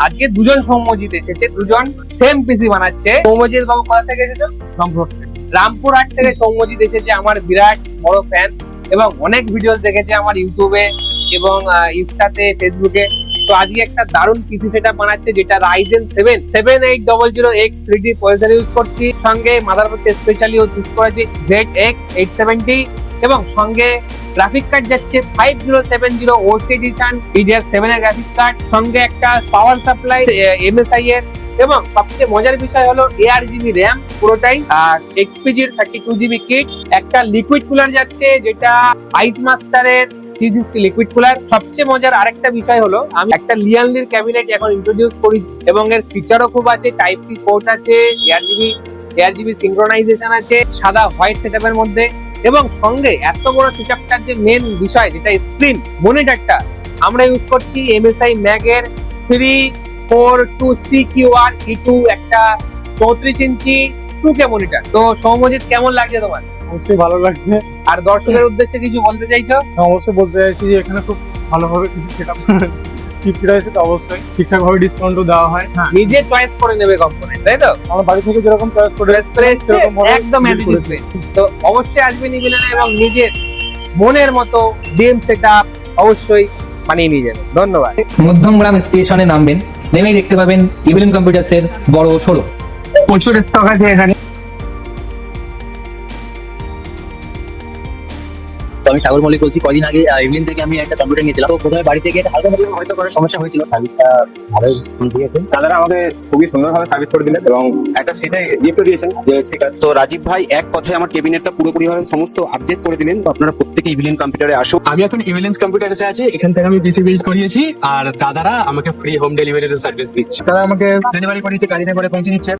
আজকে দুজন সৌম্যজিৎ এসেছে, দুজন সেম পিসি বানাচ্ছে। সৌম্যজিৎ বাবু কোথা থেকে এসেছো? রামপুরহাট থেকে সৌম্যজিৎ এসেছে, আমার বিরাট বড় ফ্যান এবং অনেক ভিডিও দেখেছে আমার ইউটিউবে এবং ইনস্টাতে, ফেসবুকে। তো আজকে একটা দারুণ পিসি সেটআপ বানাচ্ছে, যেটা Ryzen 7 7800X 3D processor use করছি। সঙ্গে মাদারবোর্ড স্পেশালি ও চুজ করেছি ZX 870 এবং সঙ্গে গ্রাফিক কার্ড যাচ্ছে 5070 OC এডিশন DDR7 এর গ্রাফিক কার্ড, সঙ্গে একটা পাওয়ার সাপ্লাই MSI এর, এবং সবচেয়ে মজার বিষয় হলো 8GB RAM পুরোটাই, আর XPG এর 32GB কিট। একটা লিকুইড কুলার যাচ্ছে, যেটা আইস মাস্টারের 360 লিকুইড কুলার। সবচেয়ে মজার আরেকটা বিষয় হলো আমি একটা লিয়ানলির ক্যাবিনেট এখন ইন্ট্রোডিউস করি এবং এর ফিচারও খুব আছে। টাইপ সি পোর্ট আছে, 8GB সিনক্রোনাইজেশন আছে সাদা হোয়াইট সেটআপের মধ্যে, এবং সঙ্গে এত বড় সেটআপটার যে মেন বিষয়, যেটা স্ক্রিন মনিটরটা আমরা ইউজ করছি MSI ম্যাগ এর 3442CQR E2 একটা 34 ইঞ্চি 2K মনিটর। তো সৌম্যজিৎ, কেমন লাগছে তোমার? অবশ্যই ভালো লাগছে। আর দর্শকের উদ্দেশ্যে কিছু বলতে চাইছো? অবশ্যই বলতে চাইছি যে এখানে খুব ভালোভাবে কিছু সেট আপ ফিফটি রয়েছে, তো অবশ্যই ঠিকঠাক ভাবে ডিসকাউন্টও দেওয়া হয়। নিজে চয়েস করে নেবে কম্পোনেন্ট, তাই তো? আমার বাড়ি থেকে যেরকম চয়েস করে সেরকম ভাবে একদম build করেছি। তো অবশ্যই আসবেন ইভিলেনে এবং নিজের মনের মতো গেম সেটআপ অবশ্যই বানিয়ে নিয়ে যাবেন। ধন্যবাদ। মধ্যমগ্রাম স্টেশনে নামবেন, নেমেই দেখতে পাবেন ইভিলিন কম্পিউটার্সের বড় শোরুম। প্রচুর স্টক আছে এখানে। তো আমি সাগর মল্লিক বলছি। কদিন আগে ইভিনিং থেকে আমি একটা কম্পিউটার নিয়েছিলাম। তো প্রথমে বাড়ি থেকে একটা হালকা মধ্যে হয়তো করার সমস্যা হয়েছিল, সার্ভিসটা ভালোই দিয়েছে। দাদারা আমাকে খুবই সুন্দরভাবে সার্ভিস করে দিলেন এবং একটা সেটাই গিফট দিয়েছেন যে স্পিকার। তো রাজীব ভাই এক কথায় আমার ক্যাবিনেটটা পুরোপুরিভাবে সমস্ত আপডেট করে দিলেন। তো আপনারা প্রত্যেকে ইভিলিন কম্পিউটারে আসুন। আমি এখন ইভিলেন্স কম্পিউটার্সে আছি, এখান থেকে আমি পিসি বিল্ড করিয়েছি আর দাদারা আমাকে ফ্রি হোম ডেলিভারির সার্ভিস দিচ্ছে। তারা আমাকে ডেলিভারি করেছে, গাড়িতে করে পৌঁছে দিচ্ছে।